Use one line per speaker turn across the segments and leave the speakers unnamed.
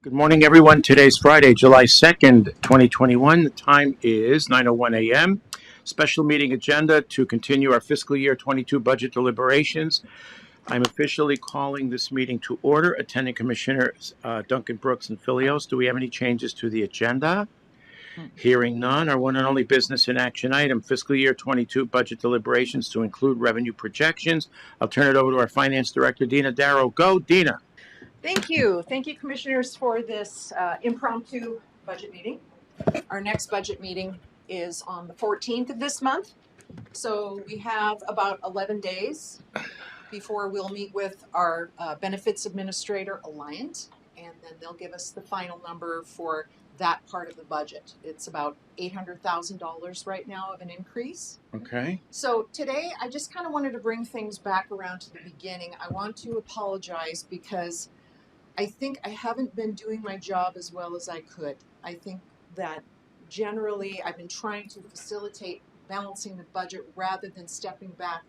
Good morning, everyone. Today's Friday, July 2nd, 2021. The time is 9:01 a.m. Special meeting agenda to continue our fiscal year 22 budget deliberations. I'm officially calling this meeting to order. Attending Commissioners Duncan Brooks and Filios. Do we have any changes to the agenda? Hearing none. Our one and only business in action item, fiscal year 22 budget deliberations to include revenue projections. I'll turn it over to our Finance Director, Dina Darrow. Go, Dina.
Thank you. Thank you, Commissioners, for this impromptu budget meeting. Our next budget meeting is on the 14th of this month. So we have about 11 days before we'll meet with our Benefits Administrator, Alliant, and then they'll give us the final number for that part of the budget. It's about $800,000 right now of an increase.
Okay.
So today I just kind of wanted to bring things back around to the beginning. I want to apologize because I think I haven't been doing my job as well as I could. I think that generally I've been trying to facilitate balancing the budget rather than stepping back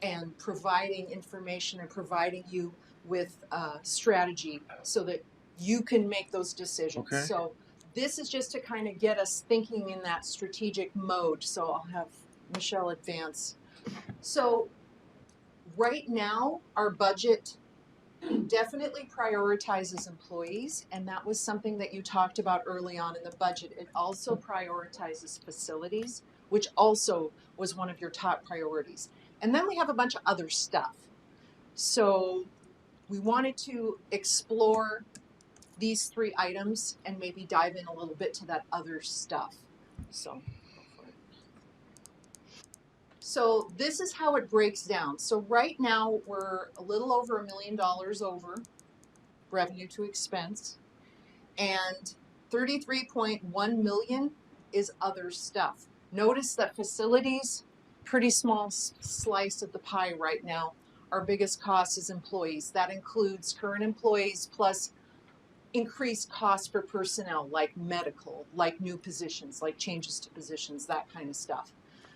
and providing information and providing you with strategy so that you can make those decisions.
Okay.
So this is just to kind of get us thinking in that strategic mode. So I'll have Michelle advance. So right now our budget definitely prioritizes employees, and that was something that you talked about early on in the budget. It also prioritizes facilities, which also was one of your top priorities. And then we have a bunch of other stuff. So we wanted to explore these three items and maybe dive in a little bit to that other stuff. So this is how it breaks down. So right now we're a little over $1 million over revenue to expense, and 33.1 million is other stuff. Notice that facilities, pretty small slice of the pie right now. Our biggest cost is employees. That includes current employees plus increased costs for personnel like medical, like new positions, like changes to positions, that kind of stuff.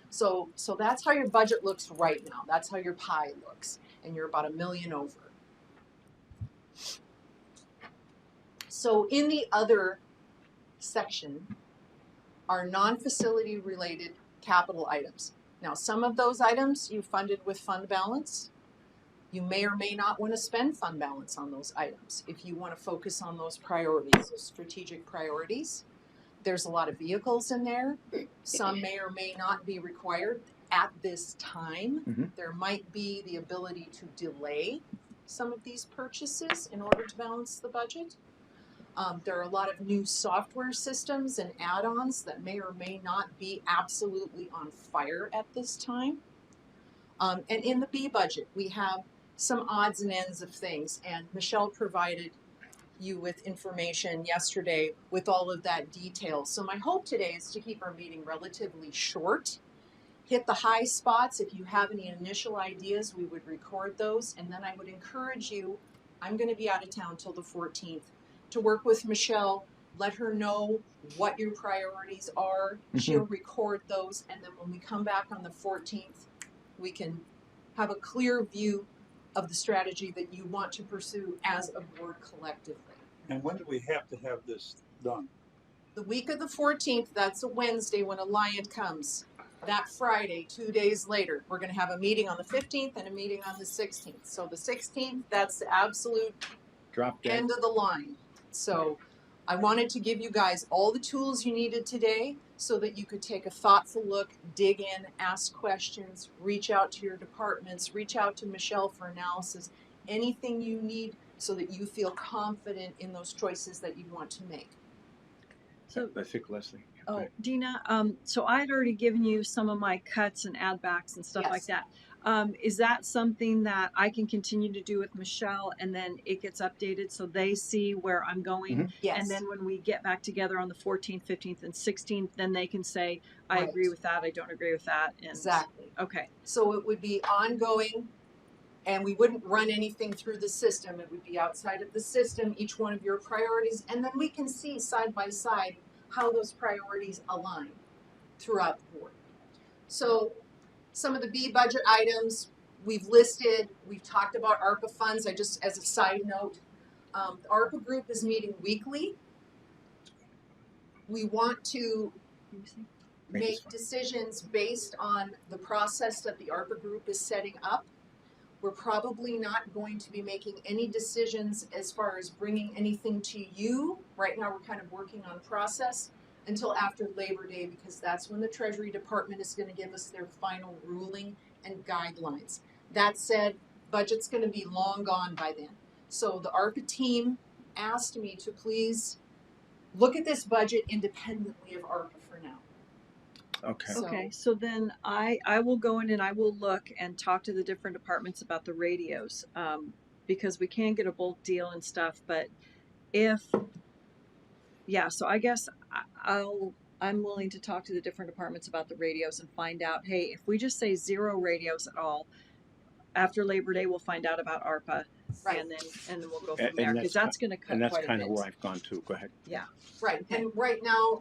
So that's how your budget looks right now. That's how your pie looks, and you're about $1 million over. So in the other section are non-facility related capital items. Now, some of those items you funded with fund balance. You may or may not want to spend fund balance on those items if you want to focus on those priorities, those strategic priorities. There's a lot of vehicles in there. Some may or may not be required at this time.
Mm-hmm.
There might be the ability to delay some of these purchases in order to balance the budget. There are a lot of new software systems and add-ons that may or may not be absolutely on fire at this time. And in the B budget, we have some odds and ends of things, and Michelle provided you with information yesterday with all of that detail. So my hope today is to keep our meeting relatively short, hit the high spots. If you have any initial ideas, we would record those, and then I would encourage you, I'm going to be out of town till the 14th, to work with Michelle, let her know what your priorities are. Mm-hmm. She'll record those, and then when we come back on the 14th, we can have a clear view of the strategy that you want to pursue as a board collectively.
And when do we have to have this done?
The week of the 14th, that's a Wednesday when Alliant comes. That Friday, 2 days later, we're going to have a meeting on the 15th and a meeting on the 16th. So the 16th, that's the absolute
drop dead
end of the line. So I wanted to give you guys all the tools you needed today so that you could take a thoughtful look, dig in, ask questions, reach out to your departments, reach out to Michelle for analysis, anything you need so that you feel confident in those choices that you want to make.
So I think Leslie.
Oh, Dina, so I had already given you some of my cuts and add backs and stuff like that. Is that something that I can continue to do with Michelle, and then it gets updated so they see where I'm going?
Mm-hmm. Yes.
And then when we get back together on the 14th, 15th, and 16th, then they can say, I
right.
agree with that, I don't agree with that. And
exactly.
Okay.
So it would be ongoing, and we wouldn't run anything through the system. It would be outside of the system, each one of your priorities, and then we can see side by side how those priorities align throughout the board. So some of the B budget items we've listed, we've talked about ARPA funds. I just, as a side note, The ARPA group is meeting weekly. We want to make decisions based on the process that the ARPA group is setting up. We're probably not going to be making any decisions as far as bringing anything to you. Right now, we're kind of working on process until after Labor Day, because that's when the Treasury Department is going to give us their final ruling and guidelines. That said, budget's going to be long gone by then. So the ARPA team asked me to please look at this budget independently of ARPA for now.
Okay.
So-
Okay, so then I will go in and I will look and talk to the different departments about the radios, because we can get a bulk deal and stuff, but so I guess I'm willing to talk to the different departments about the radios and find out, hey, if we just say 0 radios at all, after Labor Day, we'll find out about ARPA.
Right.
And then we'll go from
And
there, because that's gonna cut
And that's
quite a
kind of
bit.
where I've gone to. Go ahead.
Yeah,
Right, and right now,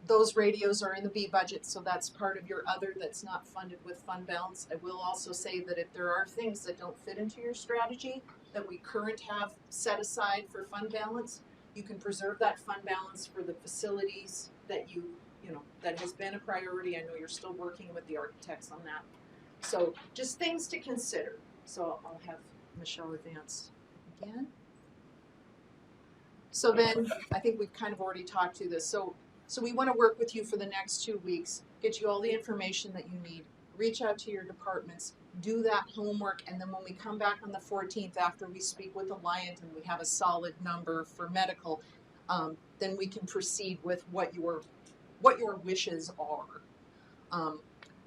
those radios are in the B budget, so that's part of your other that's not funded with fund balance. I will also say that if there are things that don't fit into your strategy that we current have set aside for fund balance, you can preserve that fund balance for the facilities that that has been a priority. I know you're still working with the architects on that. So just things to consider. So I'll have Michelle advance again. So then, I think we've kind of already talked to this. So we want to work with you for the next 2 weeks, get you all the information that you need, reach out to your departments, do that homework, and then when we come back on the 14th after we speak with Alliant and we have a solid number for medical, then we can proceed with what your wishes are.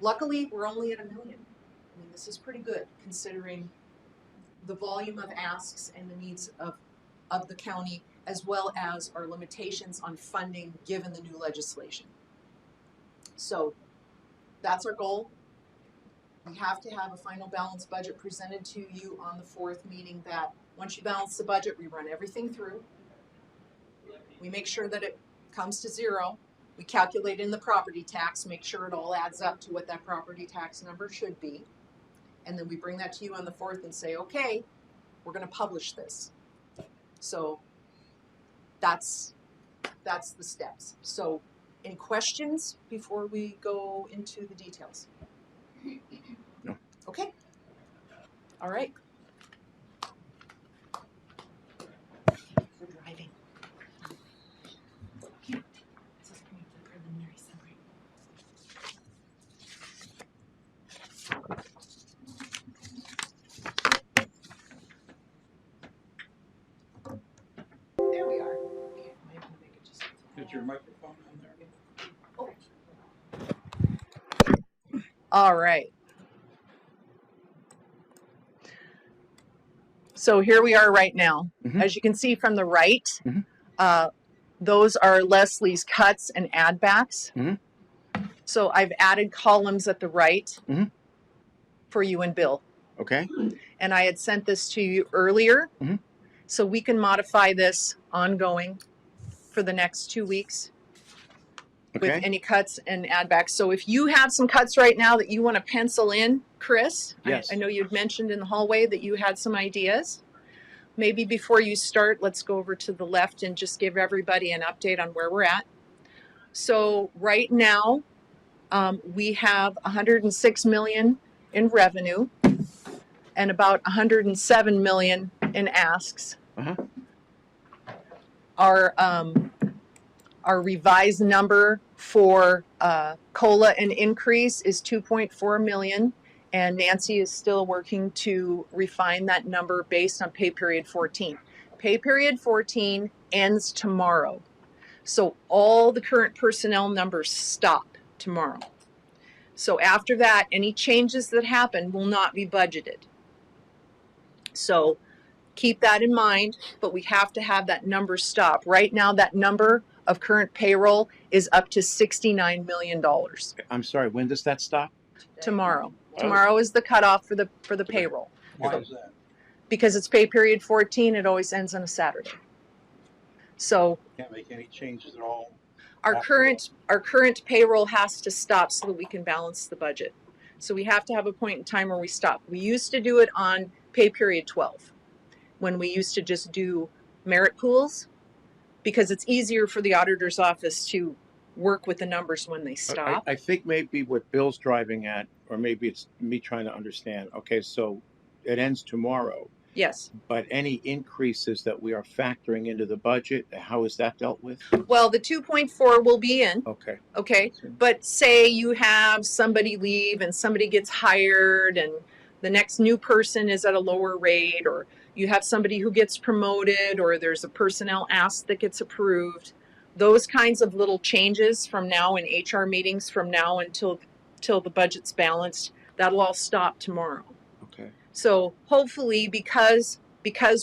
Luckily, we're only at $1 million. I mean, this is pretty good considering the volume of asks and the needs of the county, as well as our limitations on funding given the new legislation. So that's our goal. We have to have a final balanced budget presented to you on the 4th, meaning that once you balance the budget, we run everything through. We make sure that it comes to 0. We calculate in the property tax, make sure it all adds up to what that property tax number should be. And then we bring that to you on the 4th and say, okay, we're going to publish this. So that's the steps. So any questions before we go into the details?
No.
Okay. All right. We're driving. There we are. Okay, maybe make it just.
Is your microphone on there?
All right. So here we are right now.
Mhm.
As you can see from the right,
Mhm.
those are Leslie's cuts and add backs.
Mhm.
So I've added columns at the right
Mhm.
for you and Bill.
Okay.
And I had sent this to you earlier.
Mhm.
So we can modify this ongoing for the next 2 weeks. With
Okay.
any cuts and add backs. So if you have some cuts right now that you want to pencil in, Chris,
Yes.
I know you'd mentioned in the hallway that you had some ideas. Maybe before you start, let's go over to the left and just give everybody an update on where we're at. So right now, we have 106 million in revenue and about 107 million in asks.
Uh-huh.
Our revised number for COLA and increase is 2.4 million, and Nancy is still working to refine that number based on pay period 14. Pay period 14 ends tomorrow. So all the current personnel numbers stop tomorrow. So after that, any changes that happen will not be budgeted. So keep that in mind, but we have to have that number stop. Right now, that number of current payroll is up to $69 million
I'm sorry. When does that stop?
tomorrow.
Oh.
Tomorrow is the cutoff for the payroll.
Why is that?
Because it's pay period 14, it always ends on a Saturday. So
Can't make any changes at all.
our current payroll has to stop so that we can balance the budget. So we have to have a point in time where we stop. We used to do it on pay period 12, when we used to just do merit pools, because it's easier for the auditor's office to work with the numbers when they stop.
I think maybe what Bill's driving at, or maybe it's me trying to understand. Okay, so it ends tomorrow,
Yes.
but any increases that we are factoring into the budget, how is that dealt with?
Well, the 2.4 will be in.
Okay.
Okay. But say you have somebody leave and somebody gets hired and the next new person is at a lower rate, or you have somebody who gets promoted, or there's a personnel ask that gets approved. Those kinds of little changes from now in HR meetings from now until the budget's balanced, that'll all stop tomorrow.
Okay.
So hopefully, because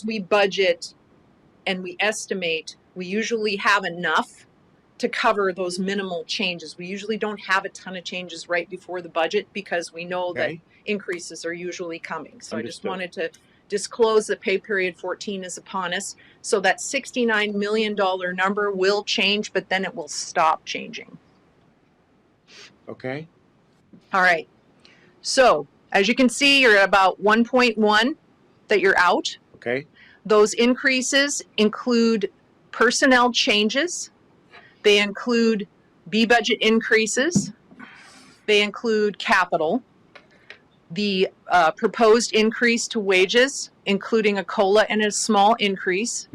we budget and we estimate, we usually have enough to cover those minimal changes. We usually don't have a ton of changes right before the budget because we know that
Okay.
increases are usually coming. So I just
Understood.
wanted to disclose that pay period 14 is upon us. So that $69 million number will change, but then it will stop changing.
Okay.
All right. So as you can see, you're at about 1.1 that you're out.
Okay.
Those increases include personnel changes. They include B budget increases. They include capital. The proposed increase to wages, including a COLA and a small increase,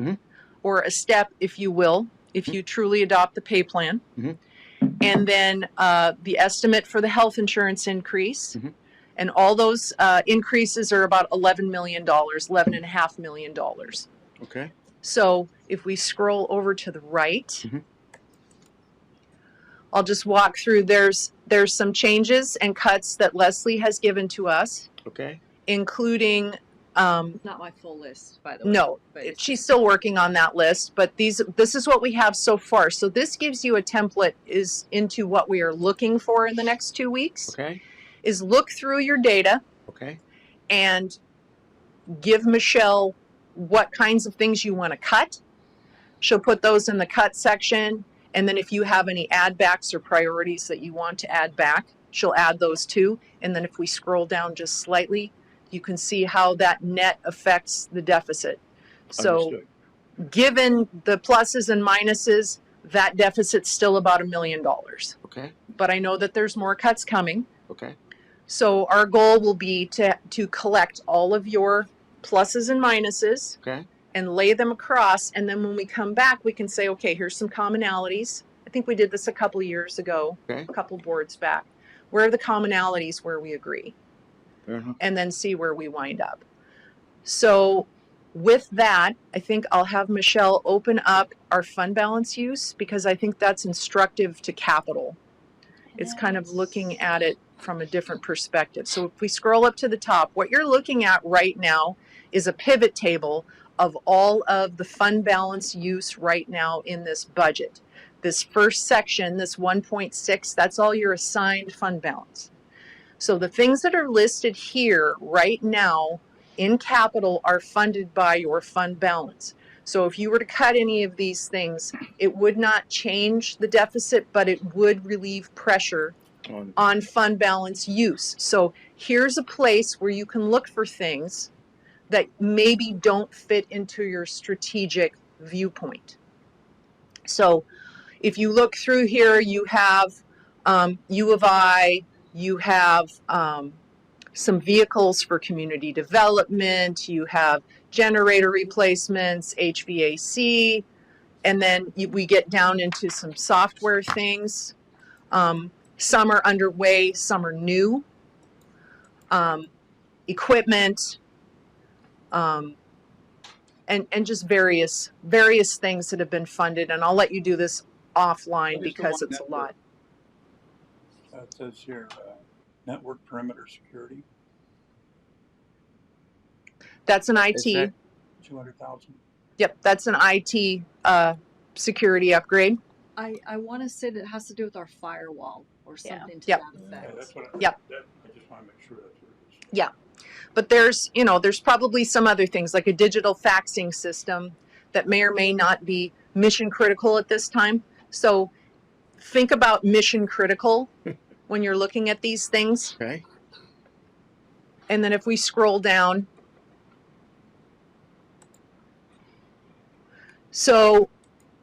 or a step, if you will, if you truly adopt the pay plan. And then the estimate for the health insurance increase. And all those increases are about $11 million, $11.5 million.
Okay.
So if we scroll over to the right, I'll just walk through. There's some changes and cuts that Leslie has given to us.
Okay.
Including
Not my full list, by the way.
no, she's still working on that list, but this is what we have so far. So this gives you a template into what we are looking for in the next 2 weeks.
Okay.
Is look through your data.
Okay.
And give Michelle what kinds of things you want to cut. She'll put those in the cut section. And then if you have any add backs or priorities that you want to add back, she'll add those too. And then if we scroll down just slightly, you can see how that net affects the deficit. So
Understood.
Given the pluses and minuses, that deficit's still about $1 million.
Okay.
But I know that there's more cuts coming.
Okay.
So our goal will be to collect all of your pluses and minuses.
Okay.
And lay them across. And then when we come back, we can say, okay, here's some commonalities. I think we did this a couple of years ago,
Okay.
a couple boards back. Where are the commonalities where we agree?
Fair enough.
And then see where we wind up. So with that, I think I'll have Michelle open up our fund balance use because I think that's instructive to capital. It's kind of looking at it from a different perspective. So if we scroll up to the top, what you're looking at right now is a pivot table of all of the fund balance use right now in this budget. This first section, this 1.6, that's all your assigned fund balance. So the things that are listed here right now in capital are funded by your fund balance. So if you were to cut any of these things, it would not change the deficit, but it would relieve pressure on fund balance use. So here's a place where you can look for things that maybe don't fit into your strategic viewpoint. So if you look through here, you have U of I, you have some vehicles for community development, you have generator replacements, HVAC, and then we get down into some software things. Some are underway, some are new. Equipment, and just various things that have been funded. And I'll let you do this offline because it's a lot.
It says here, network perimeter security,
That's an
Is
IT.
that-
200,000.
Yep, that's an IT security upgrade.
I want to say that it has to do with our firewall or something to
Yep.
that
Yeah,
effect.
that's what
Yep.
I just want to make sure that's what it is.
Yeah. But there's probably some other things like a digital faxing system that may or may not be mission critical at this time. So think about mission critical when you're looking at these things.
Okay.
And then if we scroll down, So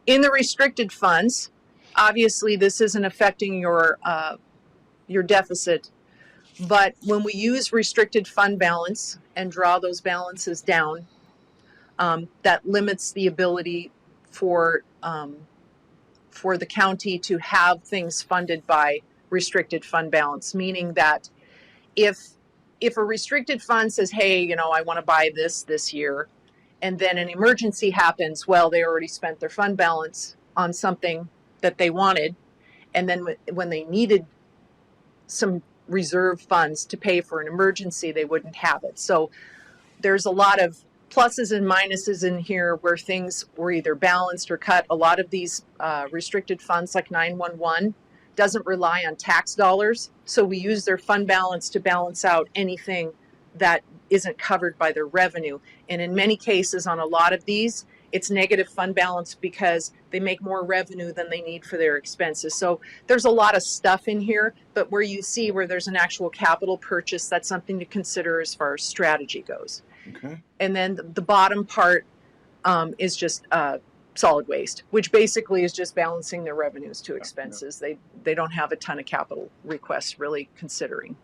in the restricted funds, obviously this isn't affecting your deficit, but when we use restricted fund balance and draw those balances down, that limits the ability for the county to have things funded by restricted fund balance, meaning that if a restricted fund says, hey, you know, I want to buy this year, and then an emergency happens, well, they already spent their fund balance on something that they wanted, and then when they needed some reserve funds to pay for an emergency, they wouldn't have it. So there's a lot of pluses and minuses in here where things were either balanced or cut. A lot of these restricted funds like 911 doesn't rely on tax dollars. So we use their fund balance to balance out anything that isn't covered by their revenue. And in many cases on a lot of these, it's negative fund balance because they make more revenue than they need for their expenses. So there's a lot of stuff in here, but where you see where there's an actual capital purchase, that's something to consider as far as strategy goes.
Okay.
And then the bottom part is just solid waste, which basically is just balancing their revenues to expenses. They don't have a ton of capital requests really considering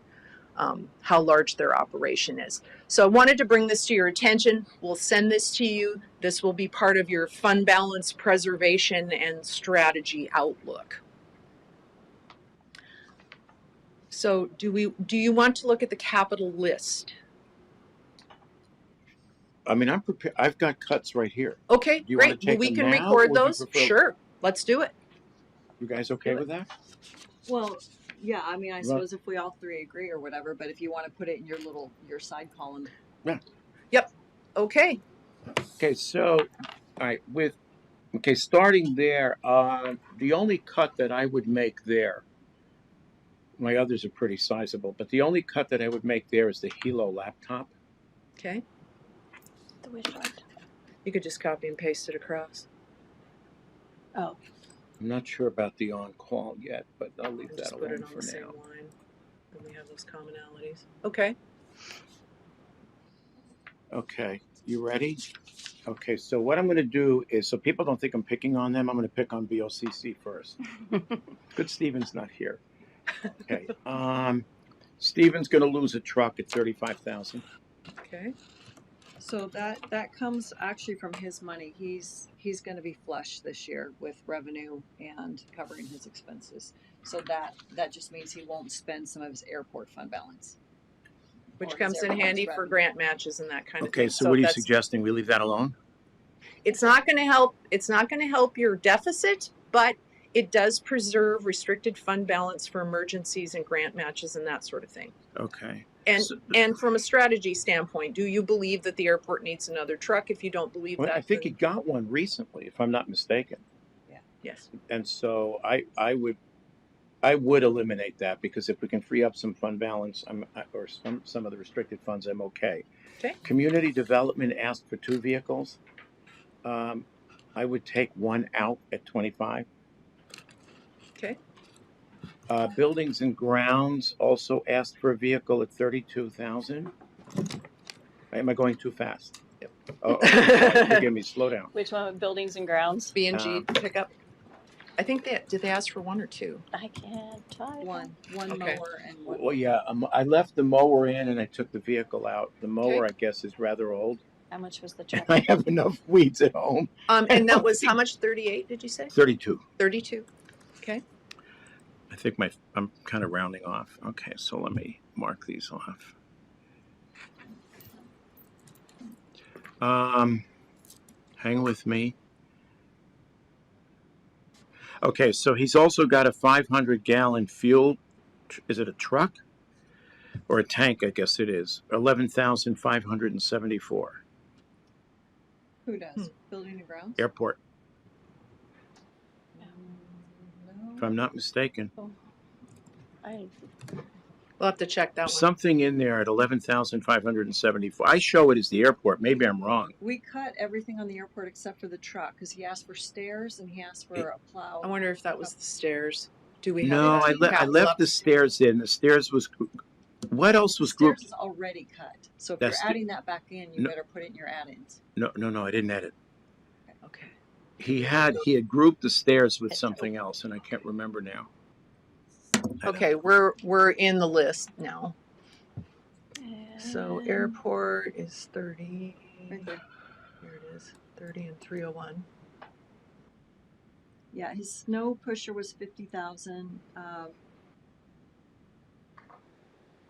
how large their operation is. So I wanted to bring this to your attention. We'll send this to you. This will be part of your fund balance preservation and strategy outlook. So do you want to look at the capital list?
I mean, I'm prepared. I've got cuts right here.
Okay,
you wanna
great. Well,
take
we
them
can
now,
record
or do you
those.
prefer-
Sure, let's do it.
You guys okay with that?
Well, yeah, I mean, I
Right.
suppose if we all three agree or whatever, but if you want to put it in your side column.
Okay.
Okay, so, all right, starting there, the only cut that I would make there, my others are pretty sizable, but the only cut that I would make there is the Hilo laptop.
Okay.
The which one?
You could just copy and paste it across.
Oh,
I'm not sure about the on-call yet, but I'll leave
And
that
just put it
alone
on
for
the same
now.
line. And we have those commonalities. Okay.
Okay, you ready? Okay, so what I'm gonna do is, so people don't think I'm picking on them, I'm gonna pick on BOCC first. Good, Steven's not here. Okay, Steven's gonna lose a truck at 35,000.
Okay.
So that comes actually from his money. He's going to be flush this year with revenue and covering his expenses. So that just means he won't spend some of his airport fund balance.
Which
Or his
comes in
airport's
handy for
revenue.
grant matches and that kind of thing.
Okay, so what are you
that's-
suggesting? We leave that alone?
It's not going to help. It's not going to help your deficit, but it does preserve restricted fund balance for emergencies and grant matches and that sort of thing.
Okay.
And
So-
and from a strategy standpoint, do you believe that the airport needs another truck? If you don't believe
Well,
that,
I think he
then-
got one recently, if I'm not mistaken.
yes.
And so I would eliminate that, because if we can free up some fund balance, or some of the restricted funds, I'm okay.
Okay.
Community development asked for 2 vehicles. I would take one out at 25.
Okay.
Buildings and grounds also asked for a vehicle at 32,000. Am I going too fast?
Yep.
Oh, forgive me. Slow down.
which one? Buildings and grounds?
B&G pickup. I think did they ask for 1 or 2?
I can't tell.
One
Okay.
mower and one.
Well, yeah, I left the mower in and I took the vehicle out. The mower,
Okay.
I guess, is rather old.
How much was the
And
truck?
I have enough weeds at home.
And that was how much? 38? Did you say?
32.
32. Okay.
I think I'm kind of rounding off. Okay, so let me mark these off. Hang with me. Okay, so he's also got a 500-gallon fuel. Is it a truck or a tank? I guess it is. 11,574.
Who does? Building and grounds?
Airport,
No.
if I'm not mistaken.
We'll have to check that one.
Something in there at 11,574. I show it as the airport. Maybe I'm wrong.
We cut everything on the airport except for the truck because he asked for stairs and he asked for a plow.
I wonder if that was the stairs. Do we have
No,
that
I
capital
left
up?
the stairs in. The stairs was. What else was
Stairs
grouped?
is already cut. So if
That's
you're
the-
adding that back in, you
No.
better put it in your add-ins.
No, I didn't edit.
Okay.
he had grouped the stairs with something else, and I can't remember now.
Okay, we're in the list now. So
And
airport is 30.
Right there.
Here it is, 30 and 301.
Yeah, his snow pusher was 50,000.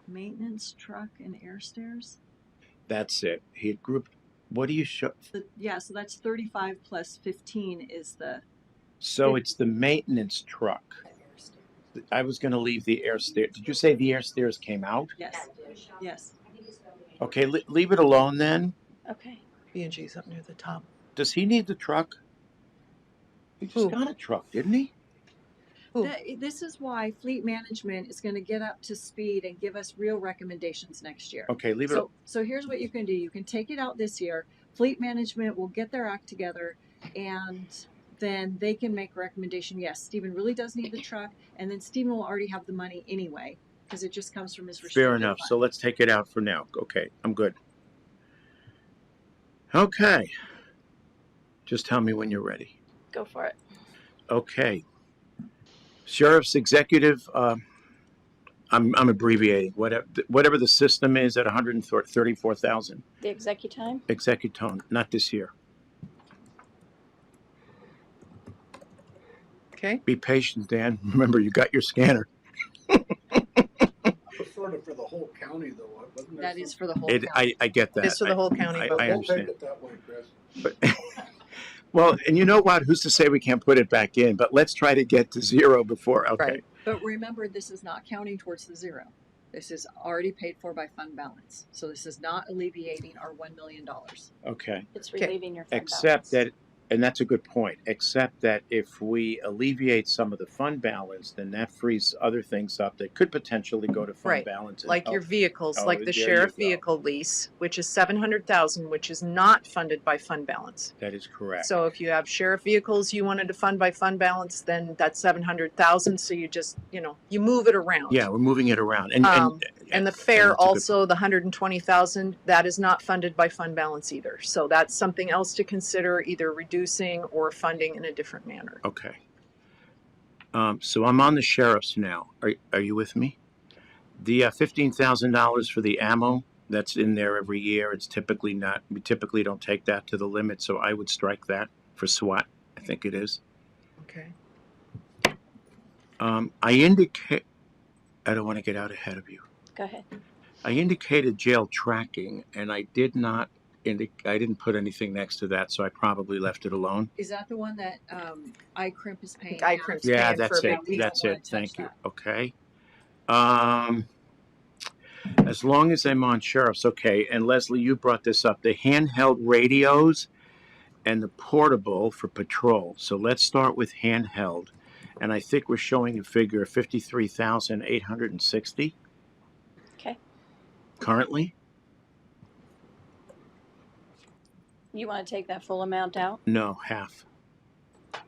Maintenance truck and air stairs.
That's it. He had grouped. What do you show?
Yeah, so that's 35 plus 15 is the.
So it's the maintenance truck. I was going to leave the air stairs. Did you say the air stairs came out?
Yes. Yes.
Okay, leave it alone then.
okay.
B&G's up near the top.
Does he need the truck? He just
Who?
got a truck, didn't he?
Ooh.
This is why fleet management is going to get up to speed and give us real recommendations next year.
Okay, leave it.
So here's what you can do. You can take it out this year. Fleet management will get their act together, and then they can make a recommendation. Yes, Stephen really does need the truck, and then Stephen will already have the money anyway because it just comes from his restricted
Fair enough.
fund.
So let's take it out for now. Okay, I'm good. Okay. Just tell me when you're ready.
Go for it.
Okay. Sheriff's executive, I'm abbreviating, whatever the system is at 134,000.
The executime.
Executone, not this year.
Okay.
Be patient, Dan. Remember, you got your scanner.
It's sort of for the whole county, though. Wasn't there
That is
some-
for the whole county.
I get that.
It's for the whole county.
I
but
Don't take
understand.
it that way, Chris.
But, well, and you know what? Who's to say we can't put it back in? But let's try to get to zero before. Okay.
Right.
But remember, this is not counting towards the zero. This is already paid for by fund balance. So this is not alleviating our $1 million.
Okay.
It's
Okay.
relieving your fund
Except
balance.
that, and that's a good point, except that if we alleviate some of the fund balance, then that frees other things up that could potentially go to fund
Right.
balance.
Like your vehicles,
Oh,
like the
there you
sheriff
go.
vehicle lease, which is 700,000, which is not funded by fund balance.
That is correct.
So if you have sheriff vehicles you wanted to fund by fund balance, then that's 700,000. So you just, you move it around.
Yeah, we're moving it around. And
the
that's
fair
a good
also, the 120,000, that is not funded by fund balance either. So that's something else to consider, either reducing or funding in a different manner.
Okay. So I'm on the sheriff's now. Are you with me? The $15,000 for the ammo, that's in there every year. It's typically not, we typically don't take that to the limit, so I would strike that for SWAT, I think it is.
Okay.
I don't want to get out ahead of you.
Go ahead.
I indicated jail tracking, and I did not I didn't put anything next to that, so I probably left it alone.
Is that the one that iCrimp is paying?
iCrimp's
Yeah,
paying
that's
for
it.
we
That's
don't wanna
it. Thank
touch
you.
that.
Okay. As long as I'm on sheriff's, okay. And Leslie, you brought this up: the handheld radios and the portable for patrol. So let's start with handheld, and I think we're showing a figure of 53,860
Okay.
currently.
You want to take that full amount out?
No, half.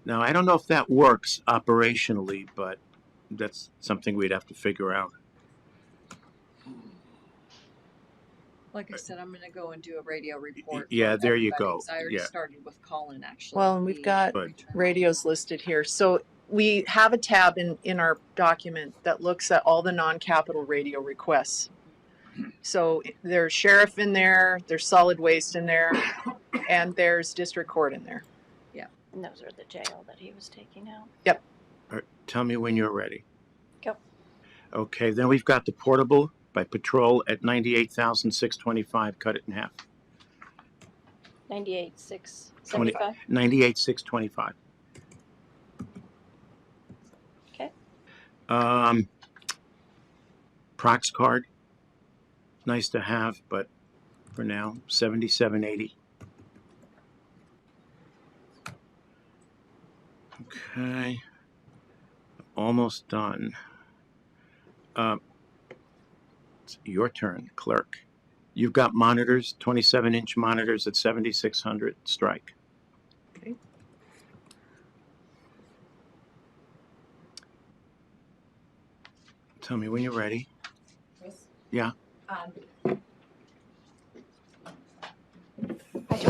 Now I don't know if that works operationally, but that's something we'd have to figure out.
Like I said, I'm going to go and do a radio report.
Yeah,
for
there you
everybody,
go.
'cause I already
Yeah.
started with Colin, actually.
Well, and we've
the
got
Good.
return
radios listed here. So we have a tab in our document that looks at all the non-capital radio requests. So there's sheriff in there, there's solid waste in there, and there's district court in there.
And those are the jail that he was taking out.
All right, tell me when you're ready.
Go.
Okay, then we've got the portable by patrol at 98,625. Cut it in half.
98,675.
98,625.
Okay.
Prox card. Nice to have, but for now, 7780. Okay. Almost done. It's your turn, clerk. You've got monitors, 27-inch monitors at 7,600. Strike.
Okay.
Tell me when you're ready. Yeah.
I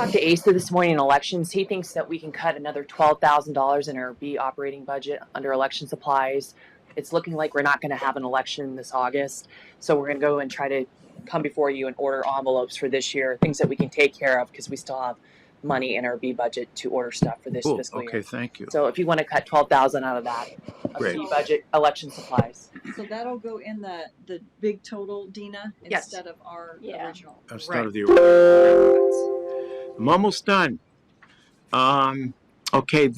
talked to Asa this morning in elections. He thinks that we can cut another $12,000 in our B operating budget under election supplies. It's looking like we're not going to have an election this August, so we're going to go and try to come before you and order envelopes for this year, things that we can take care of because we still have money in our B budget to order stuff for this
Cool.
fiscal
Okay,
year.
thank you.
So if you want to cut 12,000 out of that,
Great.
B budget, election supplies.
So that'll go in the big total, Dina,
Yes.
instead of our
Yeah.
original.
That's
Right.
not of the original. I'm almost done. Okay,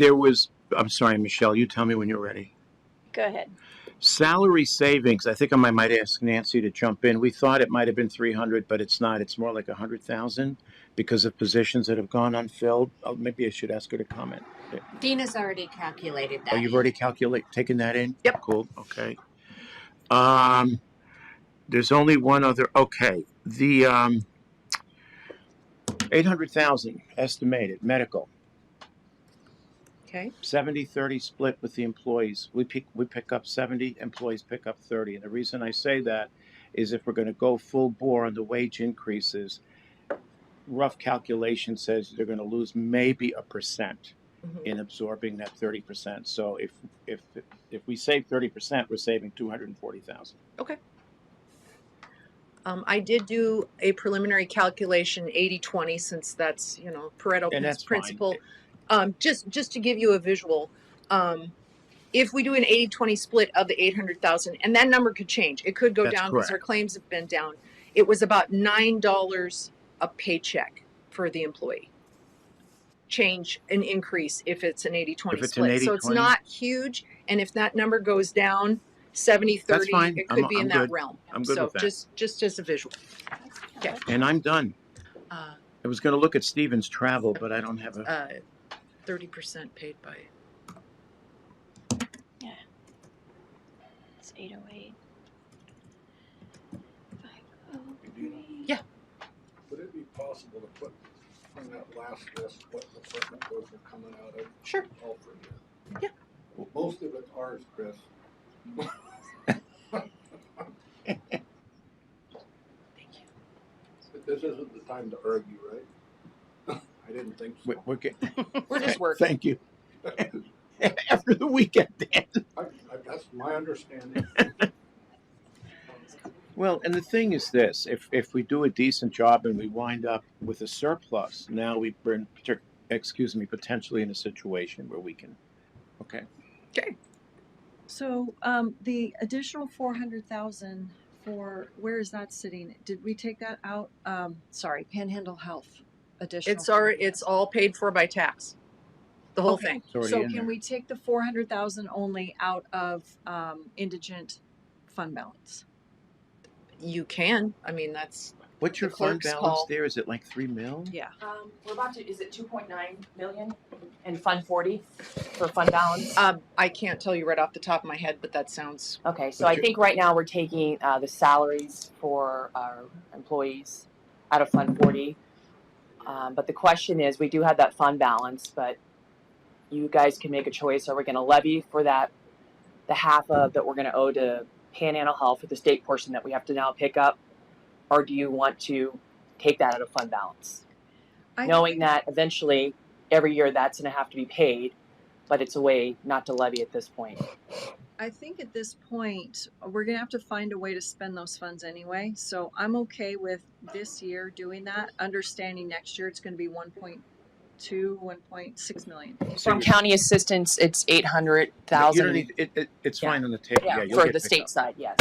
I'm sorry, Michelle, you tell me when you're ready.
Go ahead.
Salary savings, I think I might ask Nancy to jump in. We thought it might have been 300, but it's not. It's more like 100,000 because of positions that have gone unfilled. Oh, maybe I should ask her to comment.
Dina's already calculated that.
Oh, you've already taken that in?
Yep.
Cool, okay. There's only one other, okay. The 800,000 estimated, medical.
Okay.
70-30 split with the employees. We pick up 70, employees pick up 30. And the reason I say that is if we're going to go full bore on the wage increases, rough calculation says they're going to lose maybe 1% in absorbing that 30%. So if we save 30%, we're saving 240,000.
Okay. I did do a preliminary calculation, 80-20, since that's, Pareto
And that's
principle. Just to give you a visual, if we do an 80-20 split of the 800,000, and that number could change. It could go
That's
down because our
correct.
claims have been down. It was about $9 a paycheck for the employee. Change an increase if it's an 80-20
If it's an
split. So it's
80-20.
not huge, and if that number goes down 70-30,
That's fine.
it could be
I'm
in that
good.
realm.
I'm good
So
with that.
just as a visual. Okay.
And I'm done.
Uh,
I was going to look at Steven's travel, but I don't have a.
30% paid by.
It's 808. 503.
Yeah.
Would it be possible to put on that last list what department those are coming out of?
Sure.
All for you.
Yeah.
Most of it's ours, Chris.
Thank you.
This isn't the time to argue, right? I didn't think so.
We're getting.
We're just working.
Thank you. After the weekend, Dan.
That's my understanding.
Well, and the thing is this: if we do a decent job and we wind up with a surplus, now we're potentially in a situation where we can. Okay.
Okay.
So the additional 400,000 for, where is that sitting? Did we take that out? Sorry, Panhandle Health additional.
It's all paid for by tax. The whole
Okay.
thing.
It's already
So
in
can
there.
we take the 400,000 only out of indigent fund balance?
You can. I mean, that's
What's your
the
fund
clerk's
balance
call.
there? Is it like $3 million?
Yeah.
We're about to, is it 2.9 million and Fund 40 for fund balance?
I can't tell you right off the top of my head, but that sounds.
Okay, so
But
I
you-
think right now we're taking the salaries for our employees out of Fund 40. But the question is, we do have that fund balance, but you guys can make a choice. Are we going to levy for that, the half of that we're going to owe to Panhandle Health for the state portion that we have to now pick up? Or do you want to take that out of fund balance? Knowing that eventually every year that's going to have to be paid, but it's a way not to levy at this point.
I think at this point, we're gonna have to find a way to spend those funds anyway. So I'm okay with this year doing that, understanding next year it's gonna be 1.2, 1.6 million.
So
From
you-
county assistance, it's
You don't
800,000
need, it's
Yeah.
fine on the table.
yeah,
you'll
for
get
the
picked
state
up.
side, yes.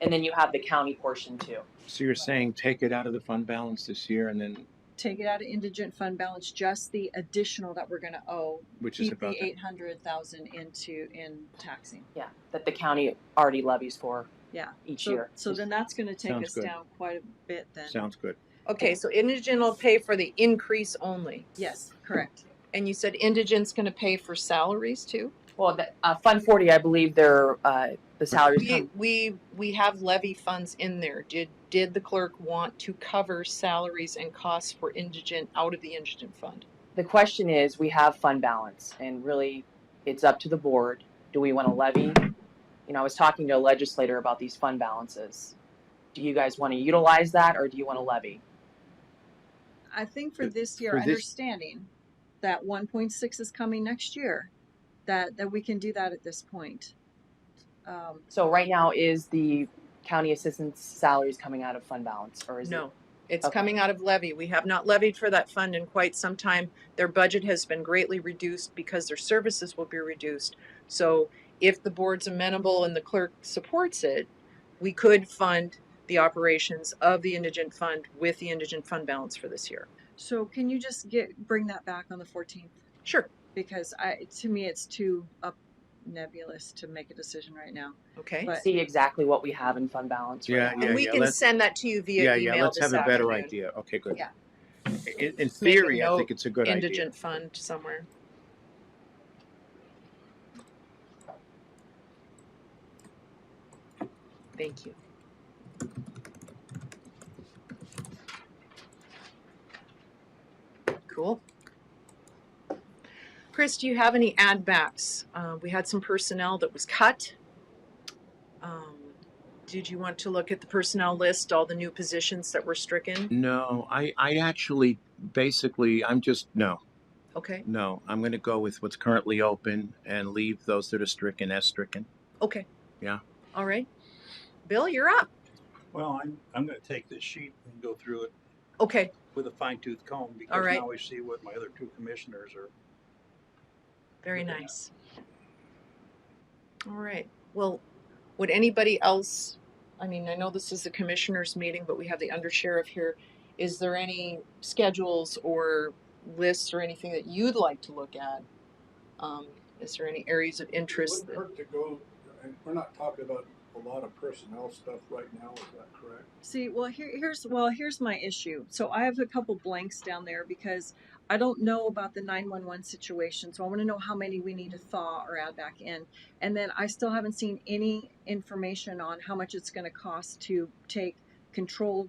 And then you have the county portion too.
So you're saying take it out of the fund balance this year and then,
Take it out of indigent fund balance, just the additional that we're gonna owe.
which is
Keep
about
the
that.
800,000 in taxing.
Yeah, that the county already levies for
Yeah.
each
So,
year.
so then that's gonna take
Sounds
us
good.
down quite a bit then.
Sounds good.
Okay, so indigent will pay for the increase only.
Yes, correct.
And you said indigent's going to pay for salaries too?
Well, the, Fund 40, I believe they're, the salaries come.
We have levy funds in there. Did the clerk want to cover salaries and costs for indigent out of the indigent fund?
The question is, we have fund balance and really it's up to the board. Do we want to levy? You know, I was talking to a legislator about these fund balances. Do you guys want to utilize that or do you want to levy?
I think for this year,
For this-
understanding that 1.6 is coming next year, that we can do that at this point.
So right now, is the county assistant's salaries coming out of fund balance, or is it?
No, it's
Okay.
coming out of levy. We have not levied for that fund in quite some time. Their budget has been greatly reduced because their services will be reduced. So if the board's amenable and the clerk supports it, we could fund the operations of the indigent fund with the indigent fund balance for this year.
So can you just bring that back on the 14th?
Sure.
Because to me, it's too nebulous to make a decision right now.
Okay.
But
See exactly what we have in fund balance right
Yeah,
now.
yeah.
And we can
let's-
send that to you via email
let's
this
have a better
afternoon.
idea. Okay, good.
Yeah.
In
Make a
theory, I
note,
think it's a good idea.
Indigent fund somewhere. Thank you. Cool. Chris, do you have any add backs? We had some personnel that was cut. Did you want to look at the personnel list, all the new positions that were stricken?
No, I actually, basically, no.
Okay.
No, I'm going to go with what's currently open and leave those that are stricken as stricken.
Okay.
Yeah.
All right. Bill, you're up.
Well, I'm gonna take this sheet and go through it
Okay.
with a fine tooth comb
All
because
right.
now we see what my other two commissioners are.
Very nice. All right. Well, would anybody else, I mean, I know this is a commissioners meeting, but we have the undersheriff here. Is there any schedules or lists or anything that you'd like to look at? Is there any areas of interest?
It wouldn't hurt to go, and we're not talking about a lot of personnel stuff right now, is that correct?
see, here's my issue. So I have a couple blanks down there because I don't know about the 911 situation. So I want to know how many we need to thaw or add back in. And then I still haven't seen any information on how much it's going to cost to take control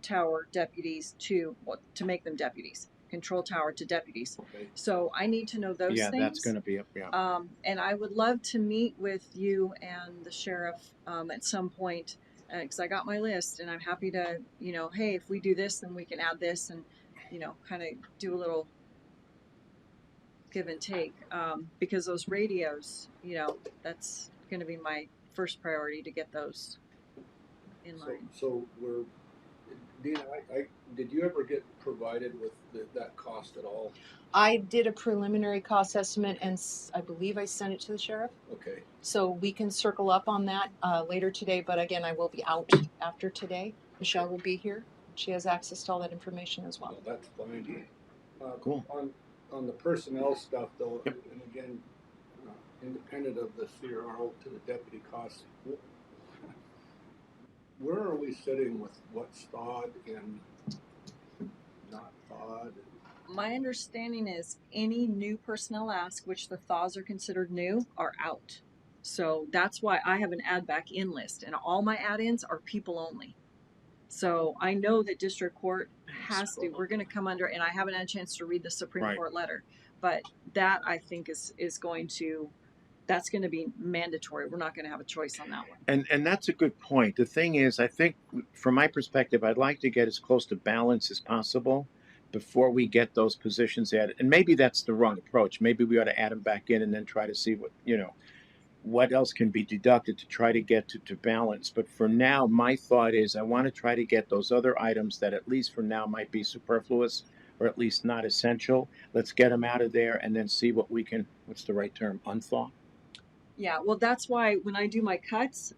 tower deputies to make them deputies. Control tower to deputies.
Okay.
So I need to know those
Yeah,
things.
that's going to be up. Yeah.
And I would love to meet with you and the sheriff at some point because I got my list and I'm happy to, hey, if we do this, then we can add this and, kind of do a little give and take because those radios, that's going to be my first priority to get those in line.
So we're, Dina, did you ever get provided with that cost at all?
I did a preliminary cost estimate and I believe I sent it to the sheriff.
Okay.
So we can circle up on that later today, but again, I will be out after today. Michelle will be here. She has access to all that information as well.
Well, that's fine.
Cool.
On the personnel stuff though,
Yep.
and again, independent of the CRO to the deputy costs, where are we sitting with what's thawed and not thawed?
My understanding is any new personnel ask, which the thaws are considered new, are out. So that's why I have an add back in list, and all my add-ins are people only. So I know that district court has to. We're going to come under, and I haven't had a chance to read the Supreme
Right.
Court letter, but that I think is going to. That's going to be mandatory. We're not going to have a choice on that one.
And that's a good point. The thing is, I think from my perspective, I'd like to get as close to balance as possible before we get those positions added. And maybe that's the wrong approach. Maybe we ought to add them back in and then try to see what else can be deducted to try to get to balance. But for now, my thought is I want to try to get those other items that at least for now might be superfluous or at least not essential. Let's get them out of there and then see what we can, what's the right term, unthaw?
Yeah, well, that's why when I do my cuts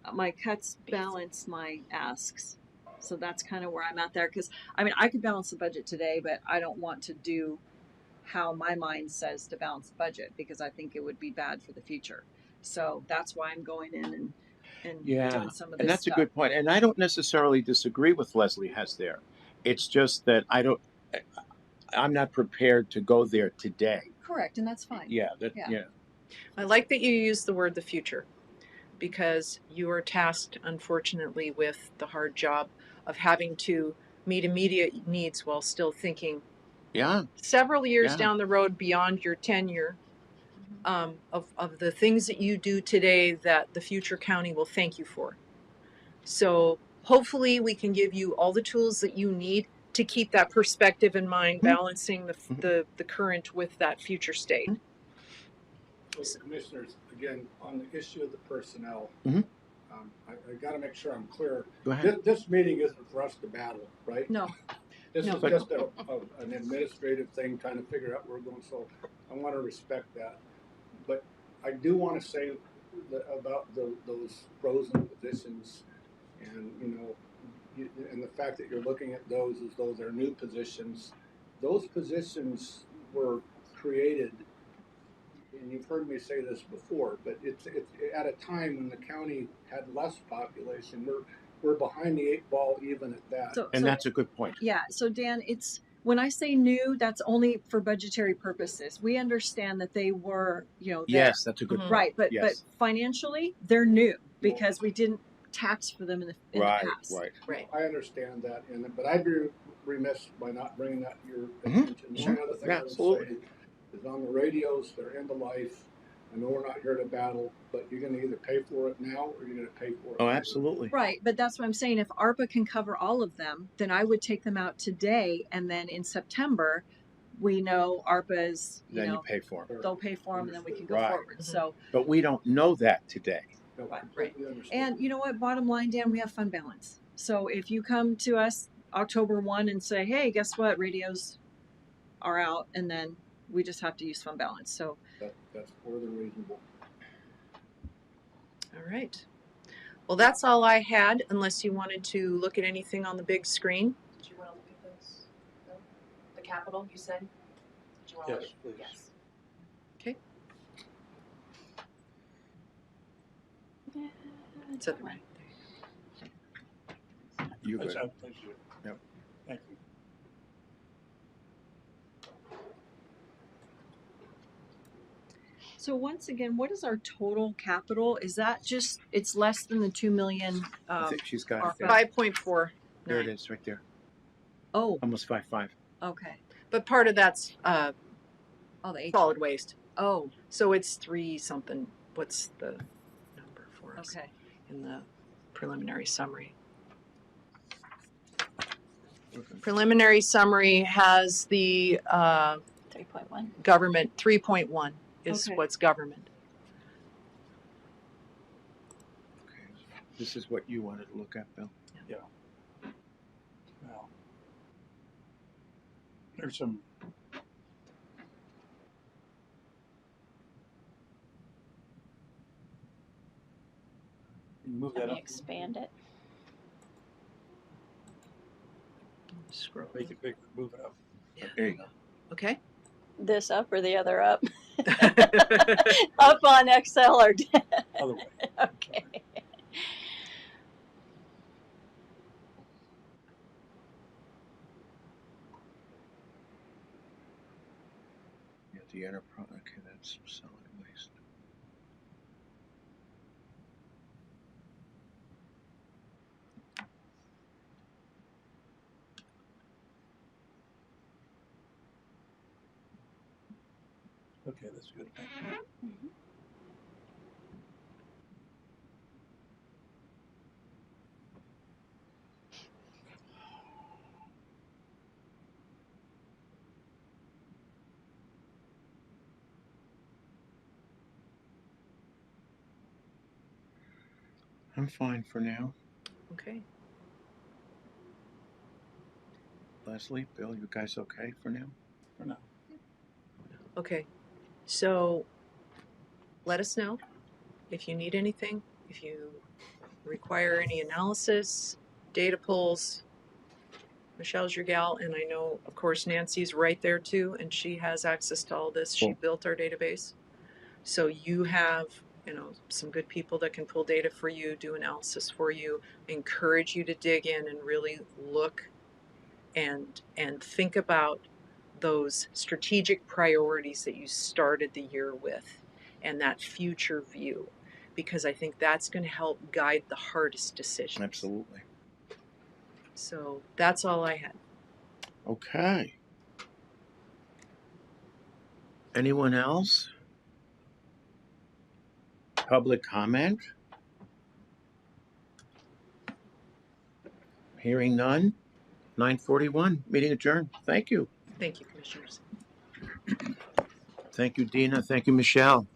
balance my asks. So that's kind of where I'm at there. Because, I mean, I could balance the budget today, but I don't want to do how my mind says to balance the budget because I think it would be bad for the future. So that's why I'm going in and doing some of this
And that's
stuff.
a good point. And I don't necessarily disagree with Leslie Hess there. It's just that I'm not prepared to go there today.
Correct, and that's fine.
Yeah.
I like that you use the word the future because you are tasked, unfortunately, with the hard job of having to meet immediate needs while still thinking several years down the road beyond your tenure of the things that you do today that the future county will thank you for. So hopefully we can give you all the tools that you need to keep that perspective in mind,
Mhm.
balancing the current with that future state.
So commissioners, again, on the issue of the personnel,
Mhm.
I gotta make sure I'm clear.
Go ahead.
This meeting isn't for us to battle, right?
No,
This
No.
is just an administrative thing, trying to figure out where we're going, so I wanna respect that. But I do wanna say about those frozen positions and, and the fact that you're looking at those as though they're new positions. Those positions were created, and you've heard me say this before, but it's at a time when the county had less population. We're behind the eight ball even at that.
And that's a good point.
yeah, so Dan, it's, when I say new, that's only for budgetary purposes. We understand that they were, there.
Yes, that's a good
Mhm.
point.
Right, but
Yes.
financially, they're new because we didn't tax for them in the
Right,
past.
right.
Right.
I understand that, but I'd be remiss by not bringing that to your
Mhm,
attention.
sure.
One other thing
Yeah,
I would
absolutely.
say is on the radios, they're end of life. I know we're not here to battle, but you're gonna either pay for it now or you're gonna pay for it
Oh,
later.
absolutely.
Right, but that's what I'm saying. If ARPA can cover all of them, then I would take them out today, and then in September, we know ARPA's,
Then you pay for them.
they'll pay for them, and then we can go
Right.
forward.
Mhm.
So,
But we don't know that today.
No,
Right,
completely understand.
and you know what? Bottom line, Dan, we have fund balance. So if you come to us October 1 and say, "Hey, guess what? Radios are out," and then we just have to use fund balance. So,
That's more than reasonable.
All right. Well, that's all I had, unless you wanted to look at anything on the big screen.
Did you want to look at those? No? The capital, you said? Did you want to
Yes,
look at?
please.
Yes.
Okay. It's at the right.
You good?
Thank you.
Yep.
Thank you.
so once again, what is our total capital? Is that just, it's less than the 2 million?
I think she's got it
ARPA.
there.
5.4.
There it is, right there.
Oh,
Almost 5.5.
okay.
But part of that's
Oh, the H.
solid waste.
Oh,
So it's 3 something. What's the number for us
okay.
in the preliminary summary?
Okay.
Preliminary summary has the
3.1.
government 3.1 is
Okay.
what's government.
Okay. This is what you wanted to look at, Bill.
Well, there's some. Can you move
Let
that
me
up?
expand it.
Scroll.
Make it bigger. Move it up.
There you go.
Okay.
This up or the other up? Up on Excel or
Other way.
okay.
Yeah, the enterprise. Okay, that's solid waste.
Okay, that's good.
Mhm.
I'm fine for now.
Okay.
Leslie, Bill, you guys okay for now?
For now.
Okay. So let us know if you need anything, if you require any analysis, data pulls. Michelle's your gal, and I know, of course, Nancy's right there too, and she has access to all this. She
Cool.
built our database. So you have, some good people that can pull data for you, do analysis for you, encourage you to dig in and really look and think about those strategic priorities that you started the year with and that future view, because I think that's going to help guide the hardest decisions.
Absolutely.
So that's all I had.
Okay. Anyone else? Public comment? Hearing none? 9:41. Meeting adjourned. Thank you.
Thank you, commissioners.
Thank you, Dina. Thank you, Michelle.